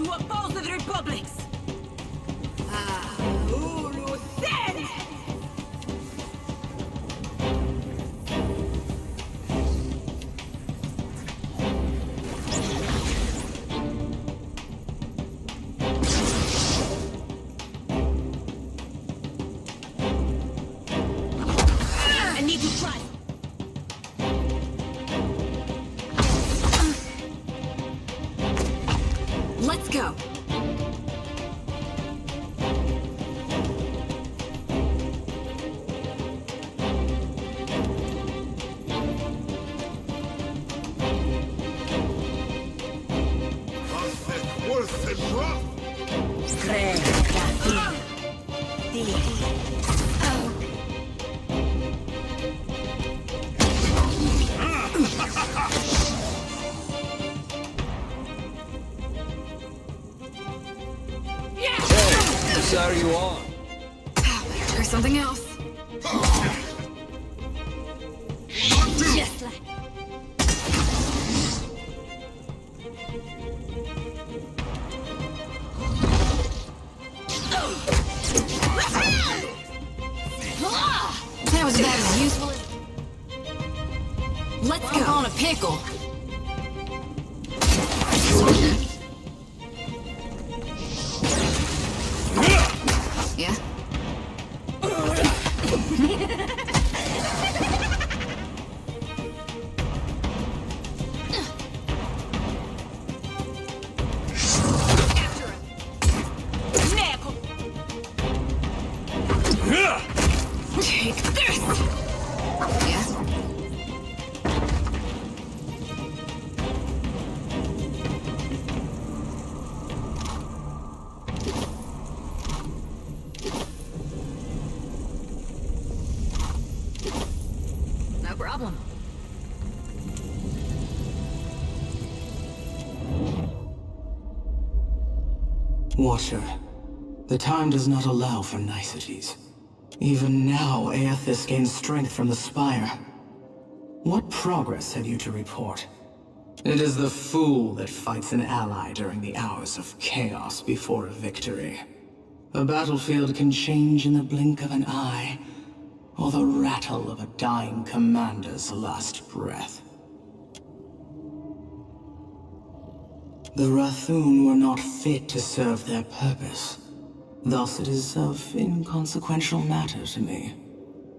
who oppose the republics! I need to try. Let's go. Whose side are you on? Try something else. Just like... That was about as useful as... Let's go on a pickle. Yeah? Take this! Yeah? No problem. Watcher, the time does not allow for niceties. Even now, Eothas gains strength from the spire. What progress have you to report? It is the fool that fights an ally during the hours of chaos before a victory. A battlefield can change in the blink of an eye, or the rattle of a dying commander's last breath. The Rathun were not fit to serve their purpose. Thus it is of inconsequential matter to me.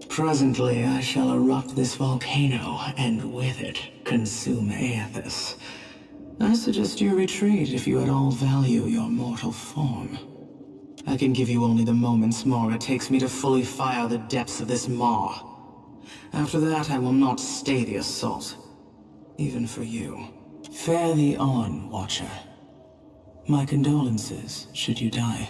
Presently I shall erupt this volcano, and with it, consume Eothas. I suggest you retreat if you at all value your mortal form. I can give you only the moments more it takes me to fully fire the depths of this maw. After that, I will not stay the assault. Even for you. Fare thee on, Watcher. My condolences, should you die.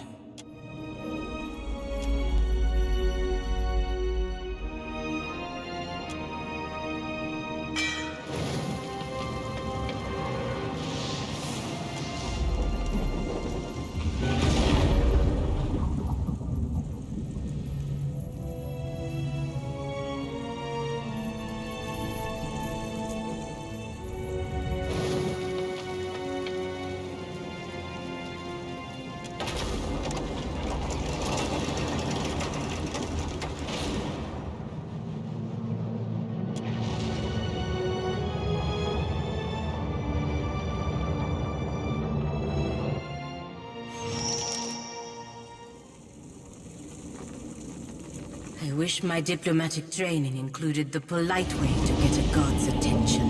I wish my diplomatic training included the polite way to get a god's attention.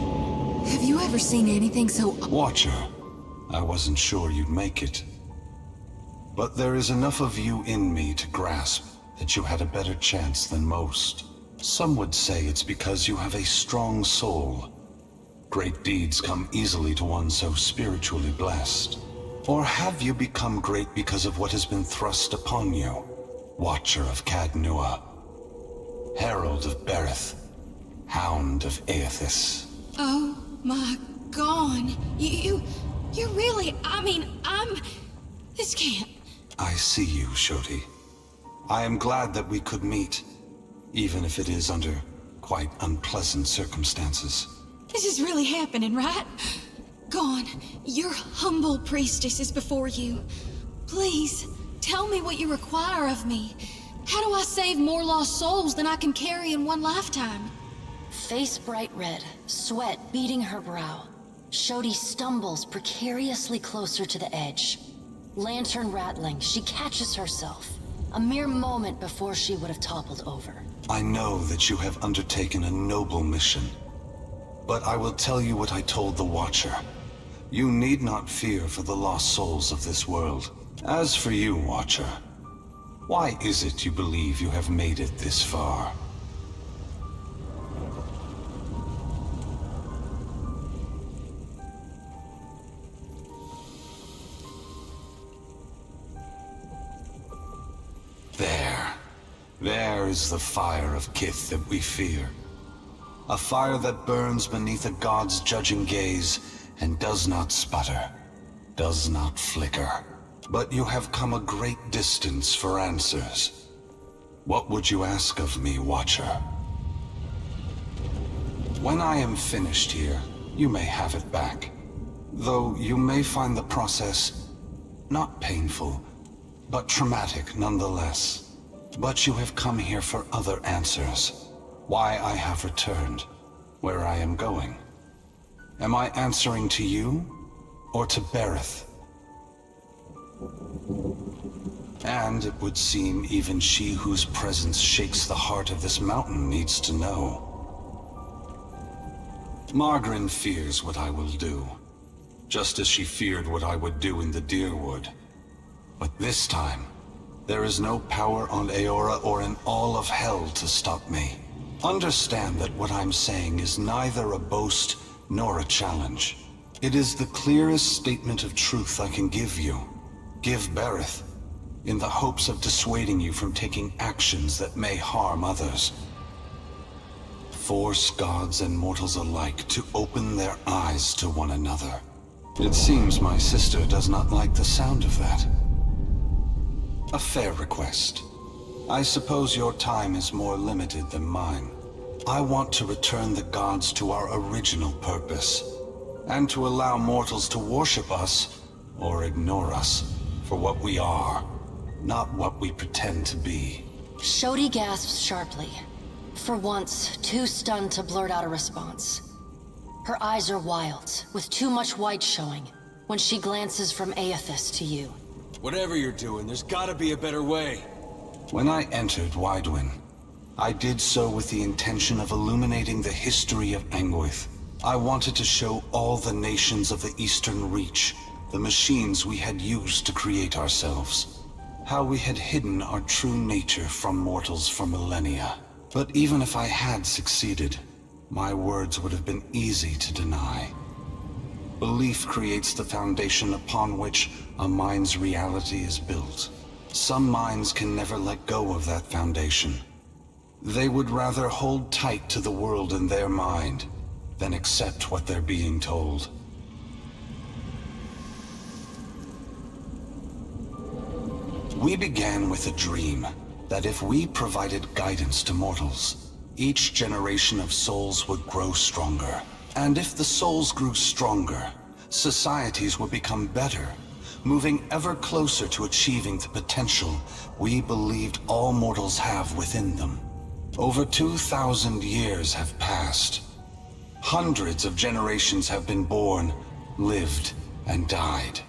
Have you ever seen anything so... Watcher, I wasn't sure you'd make it. But there is enough of you in me to grasp that you had a better chance than most. Some would say it's because you have a strong soul. Great deeds come easily to one so spiritually blessed. Or have you become great because of what has been thrust upon you? Watcher of Cadnua, Herald of Berith, Hound of Eothas. Oh my god. You really... This can't... I see you, Shoti. I am glad that we could meet, even if it is under quite unpleasant circumstances. This is really happening, right? Gone. Your humble priestess is before you. Please, tell me what you require of me. How do I save more lost souls than I can carry in one lifetime? Face bright red, sweat beading her brow. Shodi stumbles precariously closer to the edge. Lantern rattling, she catches herself. A mere moment before she would have toppled over. I know that you have undertaken a noble mission. But I will tell you what I told the Watcher. You need not fear for the lost souls of this world. As for you, Watcher, why is it you believe you have made it this far? There is the fire of Kith that we fear. A fire that burns beneath a god's judging gaze and does not sputter, does not flicker. But you have come a great distance for answers. What would you ask of me, Watcher? When I am finished here, you may have it back. Though you may find the process not painful, but traumatic nonetheless. But you have come here for other answers. Why I have returned, where I am going. Am I answering to you, or to Berith? And it would seem even she whose presence shakes the heart of this mountain needs to know. Margarin fears what I will do, just as she feared what I would do in the Deerwood. But this time, there is no power on Eora or in all of hell to stop me. Understand that what I'm saying is neither a boast nor a challenge. It is the clearest statement of truth I can give you. Give Berith, in the hopes of dissuading you from taking actions that may harm others. Force gods and mortals alike to open their eyes to one another. It seems my sister does not like the sound of that. A fair request. I suppose your time is more limited than mine. I want to return the gods to our original purpose, and to allow mortals to worship us, or ignore us, for what we are, not what we pretend to be. Shodi gasps sharply, for once too stunned to blurt out a response. Her eyes are wild, with too much white showing, when she glances from Eothas to you. Whatever you're doing, there's gotta be a better way. When I entered Widewin, I did so with the intention of illuminating the history of Anguith. I wanted to show all the nations of the Eastern Reach the machines we had used to create ourselves. How we had hidden our true nature from mortals for millennia. But even if I had succeeded, my words would have been easy to deny. Belief creates the foundation upon which a mind's reality is built. Some minds can never let go of that foundation. They would rather hold tight to the world in their mind than accept what they're being told. We began with a dream that if we provided guidance to mortals, each generation of souls would grow stronger. And if the souls grew stronger, societies would become better, moving ever closer to achieving the potential we believed all mortals have within them. Over 2,000 years have passed. Hundreds of generations have been born, lived, and died.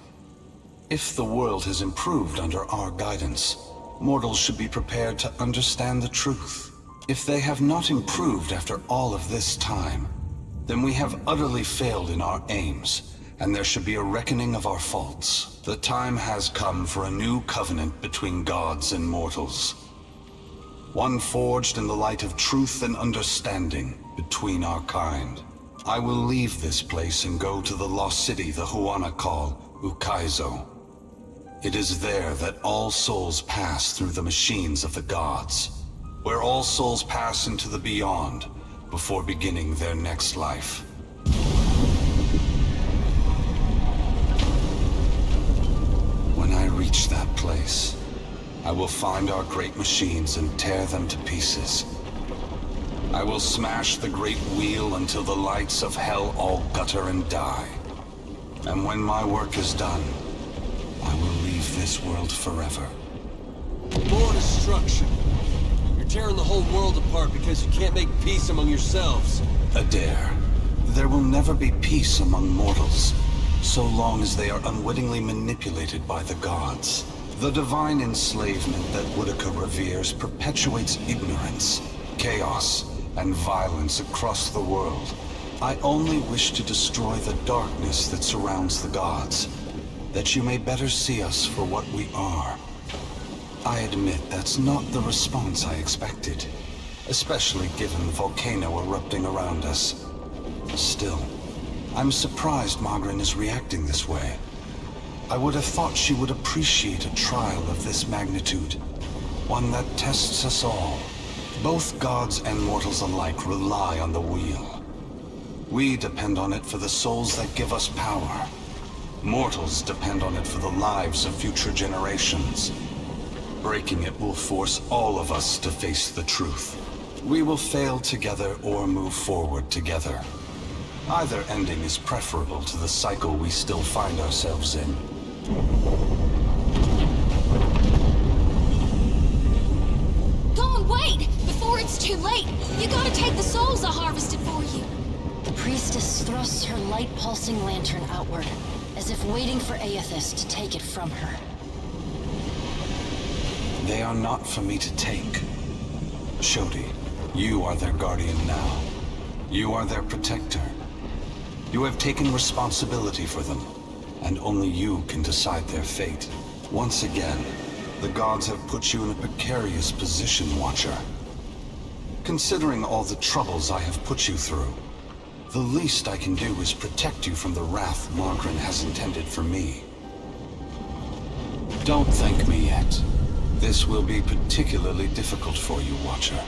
If the world has improved under our guidance, mortals should be prepared to understand the truth. If they have not improved after all of this time, then we have utterly failed in our aims, and there should be a reckoning of our faults. The time has come for a new covenant between gods and mortals. One forged in the light of truth and understanding between our kind. I will leave this place and go to the lost city the Huana call Ukaizo. It is there that all souls pass through the machines of the gods, where all souls pass into the beyond before beginning their next life. When I reach that place, I will find our great machines and tear them to pieces. I will smash the great wheel until the lights of hell all gutter and die. And when my work is done, I will leave this world forever. More destruction. You're tearing the whole world apart because you can't make peace among yourselves. Adair, there will never be peace among mortals, so long as they are unwittingly manipulated by the gods. The divine enslavement that Woodica reveres perpetuates ignorance, chaos, and violence across the world. I only wish to destroy the darkness that surrounds the gods, that you may better see us for what we are. I admit that's not the response I expected, especially given the volcano erupting around us. Still, I'm surprised Magrin is reacting this way. I would have thought she would appreciate a trial of this magnitude, one that tests us all. Both gods and mortals alike rely on the wheel. We depend on it for the souls that give us power. Mortals depend on it for the lives of future generations. Breaking it will force all of us to face the truth. We will fail together or move forward together. Either ending is preferable to the cycle we still find ourselves in. Dawn, wait! Before it's too late! You gotta take the souls I harvested for you! The priestess thrusts her light-pulsing lantern outward, as if waiting for Eothas to take it from her. They are not for me to take. Shodi, you are their guardian now. You are their protector. You have taken responsibility for them, and only you can decide their fate. Once again, the gods have put you in a precarious position, Watcher. Considering all the troubles I have put you through, the least I can do is protect you from the wrath Magrin has intended for me. Don't thank me yet. This will be particularly difficult for you, Watcher.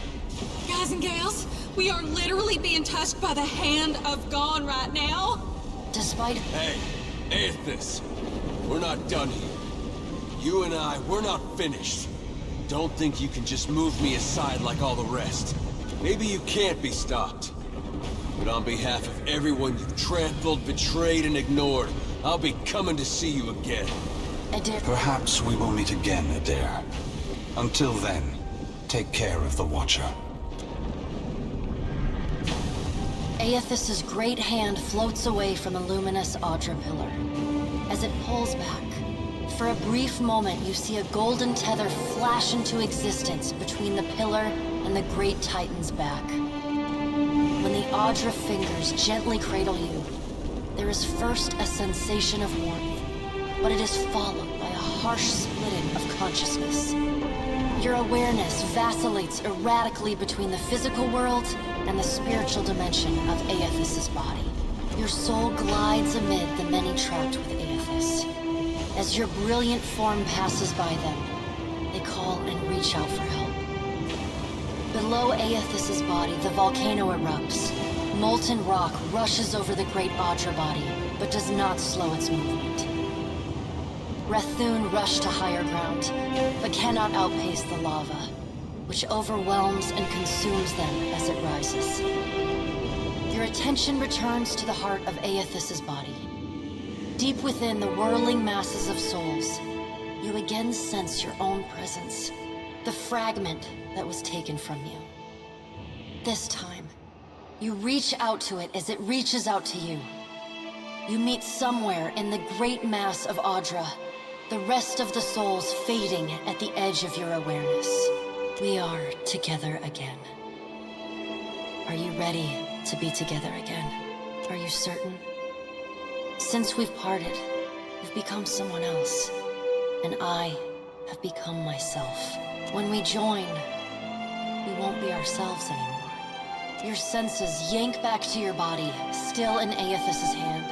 Guys and gals, we are literally being touched by the hand of God right now. Despite... Hey, Eothas, we're not done here. You and I, we're not finished. Don't think you can just move me aside like all the rest. Maybe you can't be stopped. But on behalf of everyone you've trampled, betrayed, and ignored, I'll be coming to see you again. Adair... Perhaps we will meet again, Adair. Until then, take care of the Watcher. Eothas' great hand floats away from the luminous Audra pillar. As it pulls back, for a brief moment you see a golden tether flash into existence between the pillar and the great Titan's back. When the Audra fingers gently cradle you, there is first a sensation of warmth, but it is followed by a harsh splitting of consciousness. Your awareness vacillates erratically between the physical world and the spiritual dimension of Eothas' body. Your soul glides amid the many trapped with Eothas. As your brilliant form passes by them, they call and reach out for help. Below Eothas' body, the volcano erupts. Molten rock rushes over the great Audra body, but does not slow its movement. Rathun rush to higher ground, but cannot outpace the lava, which overwhelms and consumes them as it rises. Your attention returns to the heart of Eothas' body. Deep within the whirling masses of souls, you again sense your own presence, the fragment that was taken from you. This time, you reach out to it as it reaches out to you. You meet somewhere in the great mass of Audra, the rest of the souls fading at the edge of your awareness. We are together again. Are you ready to be together again? Are you certain? Since we've parted, you've become someone else, and I have become myself. When we join, we won't be ourselves anymore. Your senses yank back to your body, still in Eothas' hand.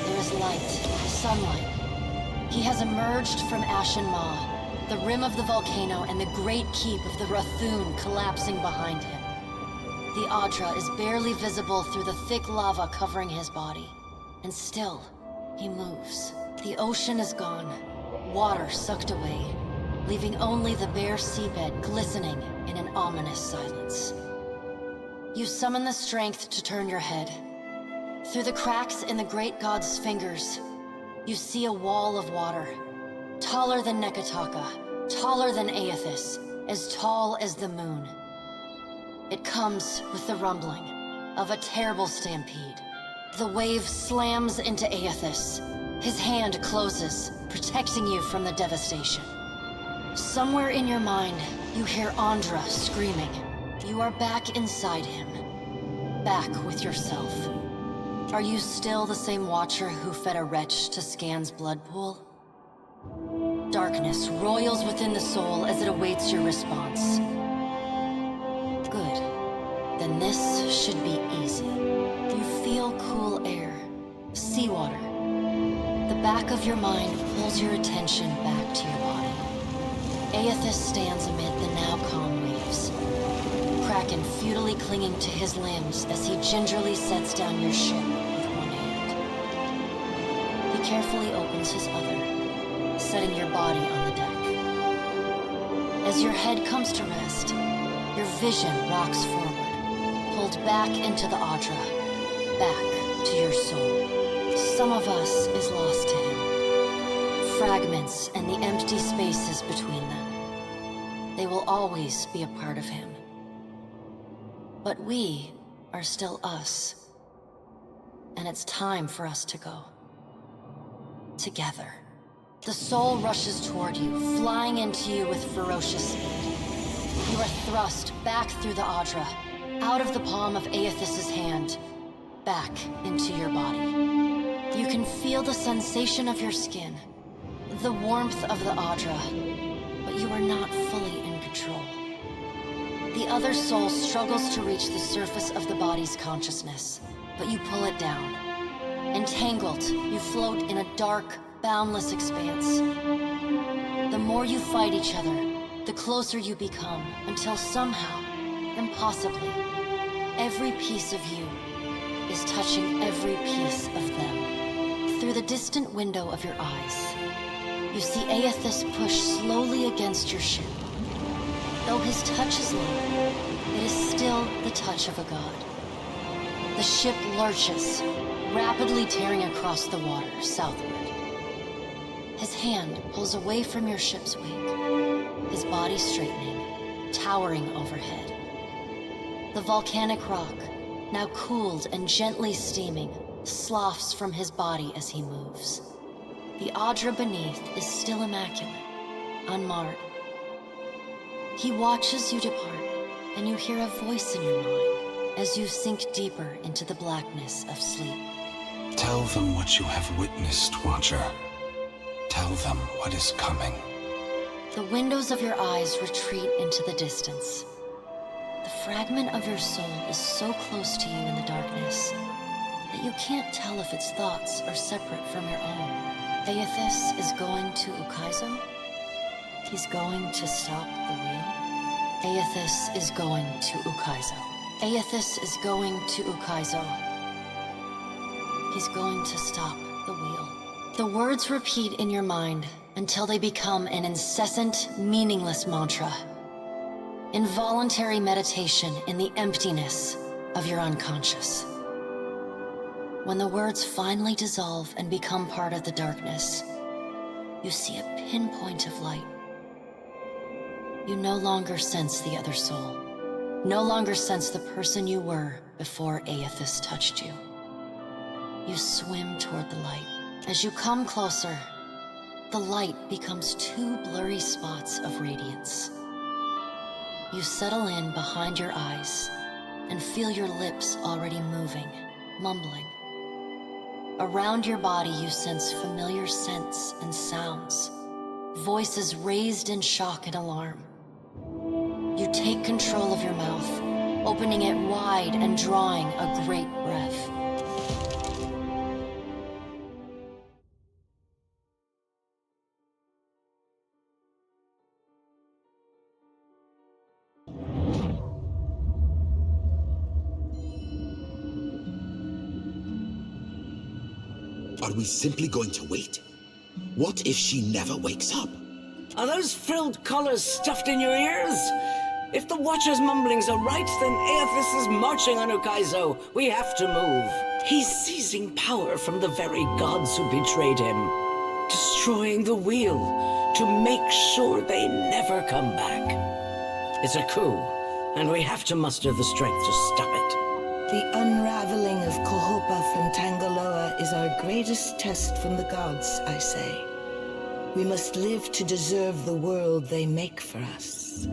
There is light, sunlight. He has emerged from Ashen Maw, the rim of the volcano and the great keep of the Rathun collapsing behind him. The Audra is barely visible through the thick lava covering his body. And still, he moves. The ocean is gone, water sucked away, leaving only the bare seabed glistening in an ominous silence. You summon the strength to turn your head. Through the cracks in the great god's fingers, you see a wall of water. Taller than Nekataka, taller than Eothas, as tall as the moon. It comes with the rumbling of a terrible stampede. The wave slams into Eothas. His hand closes, protecting you from the devastation. Somewhere in your mind, you hear Andra screaming. You are back inside him. Back with yourself. Are you still the same watcher who fed a wretch to Scan's blood pool? Darkness roils within the soul as it awaits your response. Good. Then this should be easy. You feel cool air, seawater. The back of your mind pulls your attention back to your body. Eothas stands amid the now calm waves. Kraken futilely clinging to his limbs as he gingerly sets down your ship with one hand. He carefully opens his other, setting your body on the deck. As your head comes to rest, your vision rocks forward, pulled back into the Audra, back to your soul. Some of us is lost to him. Fragments and the empty spaces between them. They will always be a part of him. But we are still us. And it's time for us to go. Together. The soul rushes toward you, flying into you with ferocious speed. You are thrust back through the Audra, out of the palm of Eothas' hand, back into your body. You can feel the sensation of your skin, the warmth of the Audra, but you are not fully in control. The other soul struggles to reach the surface of the body's consciousness, but you pull it down. Entangled, you float in a dark, boundless expanse. The more you fight each other, the closer you become, until somehow, impossibly, every piece of you is touching every piece of them. Through the distant window of your eyes, you see Eothas push slowly against your ship. Though his touch is light, it is still the touch of a god. The ship lurches, rapidly tearing across the water southward. His hand pulls away from your ship's wake, his body straightening, towering overhead. The volcanic rock, now cooled and gently steaming, sloughs from his body as he moves. The Audra beneath is still immaculate, unmarred. He watches you depart, and you hear a voice in your mind as you sink deeper into the blackness of sleep. Tell them what you have witnessed, Watcher. Tell them what is coming. The windows of your eyes retreat into the distance. The fragment of your soul is so close to you in the darkness that you can't tell if its thoughts are separate from your own. Eothas is going to Ukaizo? He's going to stop the wheel? Eothas is going to Ukaizo. Eothas is going to Ukaizo. He's going to stop the wheel. The words repeat in your mind until they become an incessant, meaningless mantra. Involuntary meditation in the emptiness of your unconscious. When the words finally dissolve and become part of the darkness, you see a pinpoint of light. You no longer sense the other soul. No longer sense the person you were before Eothas touched you. You swim toward the light. As you come closer, the light becomes two blurry spots of radiance. You settle in behind your eyes and feel your lips already moving, mumbling. Around your body you sense familiar scents and sounds, voices raised in shock and alarm. You take control of your mouth, opening it wide and drawing a great breath. Are we simply going to wait? What if she never wakes up? Are those frilled collars stuffed in your ears? If the Watcher's mumblings are right, then Eothas is marching on Ukaizo. We have to move. He's seizing power from the very gods who betrayed him, destroying the wheel to make sure they never come back. It's a coup, and we have to muster the strength to stop it. The unraveling of Kohopa from Tangaloa is our greatest test from the gods, I say. We must live to deserve the world they make for us.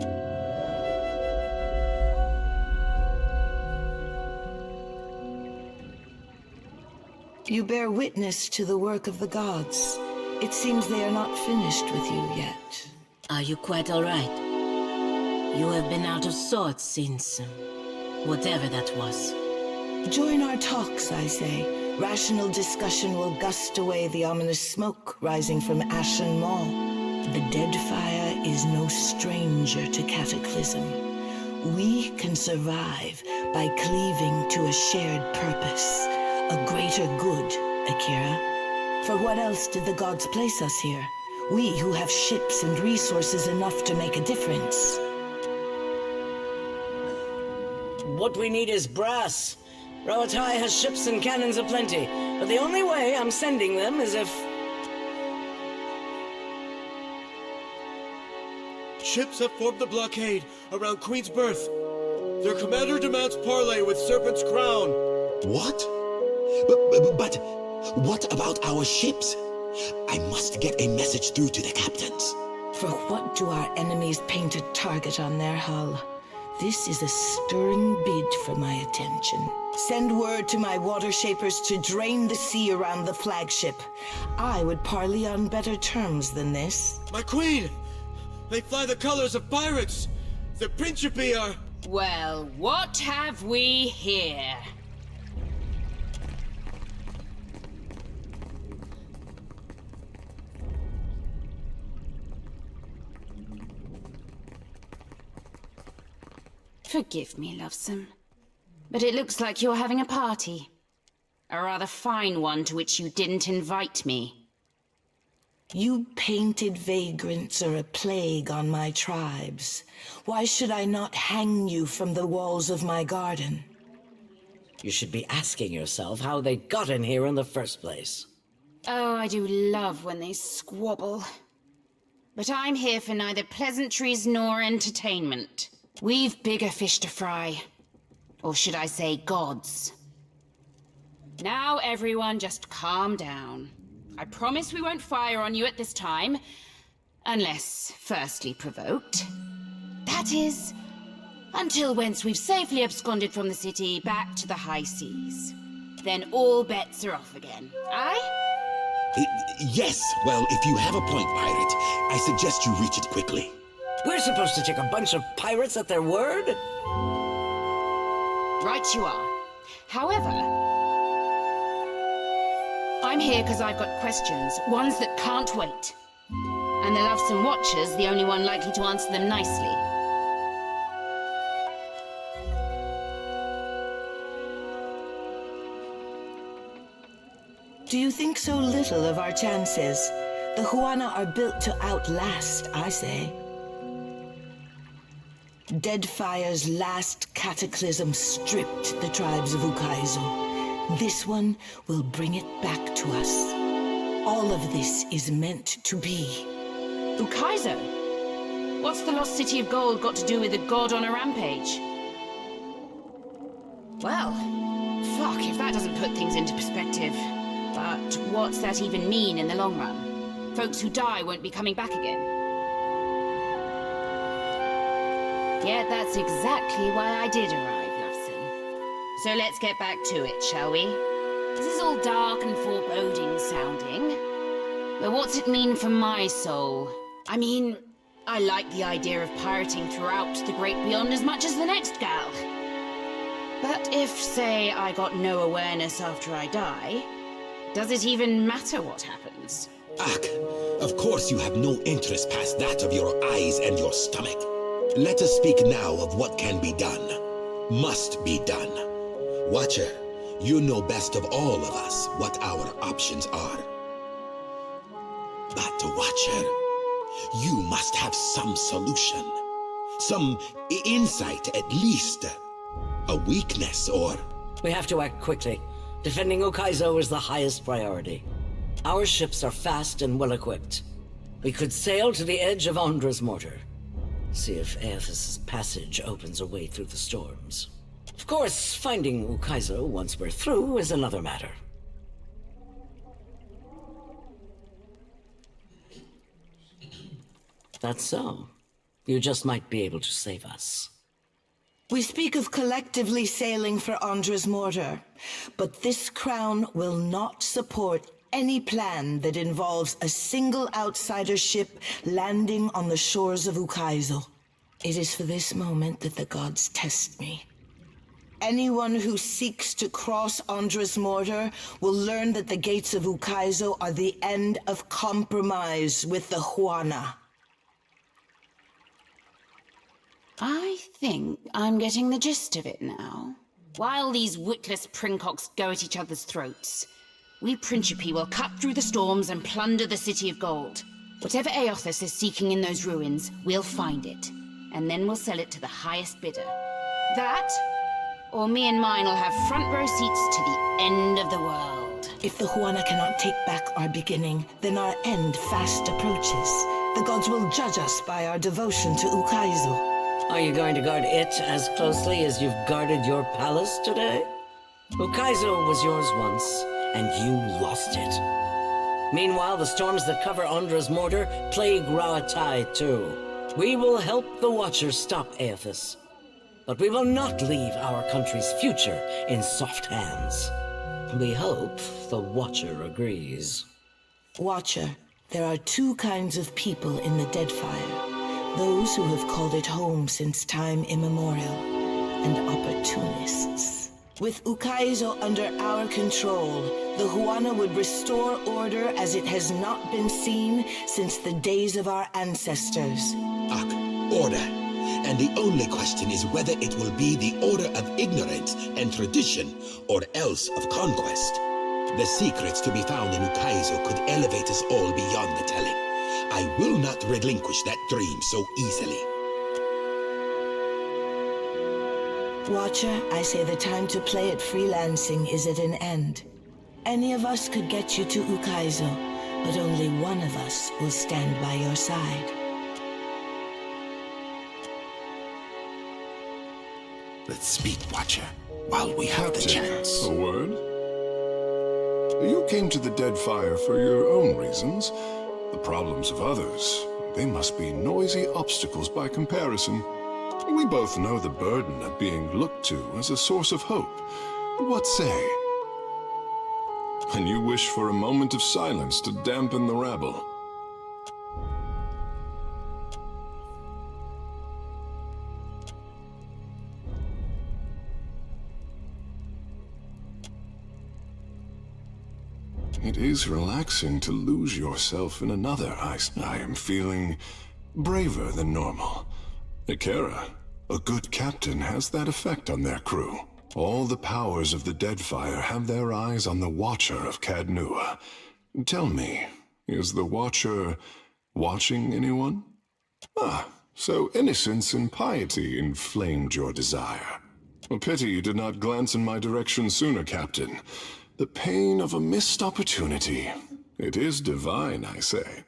You bear witness to the work of the gods. It seems they are not finished with you yet. Are you quite all right? You have been out of sorts since... whatever that was. Join our talks, I say. Rational discussion will gust away the ominous smoke rising from Ashen Maw. The Deadfire is no stranger to cataclysm. We can survive by cleaving to a shared purpose. A greater good, Akira. For what else did the gods place us here? We who have ships and resources enough to make a difference. What we need is brass. Roatai has ships and cannons aplenty, but the only way I'm sending them is if... Ships have formed the blockade around Queen's Berth. Their commander demands parley with Serpent's Crown. What? But what about our ships? I must get a message through to the captains. For what do our enemies paint a target on their hull? This is a stirring bid for my attention. Send word to my water shapers to drain the sea around the flagship. I would parley on better terms than this. My queen! They fly the colors of pirates! The Principe are... Well, what have we here? Forgive me, lovesome, but it looks like you're having a party. A rather fine one to which you didn't invite me. You painted vagrants are a plague on my tribes. Why should I not hang you from the walls of my garden? You should be asking yourself how they got in here in the first place. Oh, I do love when they squabble. But I'm here for neither pleasantries nor entertainment. We've bigger fish to fry. Or should I say gods? Now everyone just calm down. I promise we won't fire on you at this time. Unless firstly provoked. That is, until once we've safely absconded from the city back to the high seas. Then all bets are off again. Aye? Yes, well, if you have a point, pirate, I suggest you reach it quickly. We're supposed to take a bunch of pirates at their word? Right you are. However, I'm here because I've got questions, ones that can't wait. And the Lovesome Watcher's the only one likely to answer them nicely. Do you think so little of our chances? The Huana are built to outlast, I say. Deadfire's last cataclysm stripped the tribes of Ukaizo. This one will bring it back to us. All of this is meant to be. Ukaizo? What's the lost city of gold got to do with a god on a rampage? Well, fuck if that doesn't put things into perspective. But what's that even mean in the long run? Folks who die won't be coming back again. Yet that's exactly why I did arrive, Loveson. So let's get back to it, shall we? This is all dark and foreboding sounding. But what's it mean for my soul? I mean, I like the idea of pirating throughout the Great Beyond as much as the next gal. But if, say, I got no awareness after I die, does it even matter what happens? Ak, of course you have no interest past that of your eyes and your stomach. Let us speak now of what can be done. Must be done. Watcher, you know best of all of us what our options are. But Watcher, you must have some solution. Some insight at least. A weakness or... We have to act quickly. Defending Ukaizo is the highest priority. Our ships are fast and well-equipped. We could sail to the edge of Ondra's mortar. See if Eothas' passage opens a way through the storms. Of course, finding Ukaizo once we're through is another matter. That's so. You just might be able to save us. We speak of collectively sailing for Ondra's mortar, but this crown will not support any plan that involves a single outsider ship landing on the shores of Ukaizo. It is for this moment that the gods test me. Anyone who seeks to cross Ondra's mortar will learn that the gates of Ukaizo are the end of compromise with the Huana. I think I'm getting the gist of it now. While these witless princocks go at each other's throats, we Principi will cut through the storms and plunder the City of Gold. Whatever Eothas is seeking in those ruins, we'll find it. And then we'll sell it to the highest bidder. That, or me and mine will have front row seats to the end of the world. If the Huana cannot take back our beginning, then our end fast approaches. The gods will judge us by our devotion to Ukaizo. Are you going to guard it as closely as you've guarded your palace today? Ukaizo was yours once, and you lost it. Meanwhile, the storms that cover Ondra's mortar plague Rauatai too. We will help the Watchers stop Eothas, but we will not leave our country's future in soft hands. We hope the Watcher agrees. Watcher, there are two kinds of people in the Deadfire. Those who have called it home since time immemorial, and opportunists. With Ukaizo under our control, the Huana would restore order as it has not been seen since the days of our ancestors. Order. And the only question is whether it will be the order of ignorance and tradition, or else of conquest. The secrets to be found in Ukaizo could elevate us all beyond the telling. I will not relinquish that dream so easily. Watcher, I say the time to play at freelancing is at an end. Any of us could get you to Ukaizo, but only one of us will stand by your side. Let's speak, Watcher, while we have the chance. A word? You came to the Deadfire for your own reasons. The problems of others, they must be noisy obstacles by comparison. We both know the burden of being looked to as a source of hope. What say? And you wish for a moment of silence to dampen the rabble. It is relaxing to lose yourself in another. I am feeling braver than normal. Ikera, a good captain, has that effect on their crew. All the powers of the Deadfire have their eyes on the Watcher of Cadnua. Tell me, is the Watcher watching anyone? So innocence and piety inflamed your desire. A pity you did not glance in my direction sooner, Captain. The pain of a missed opportunity. It is divine, I say.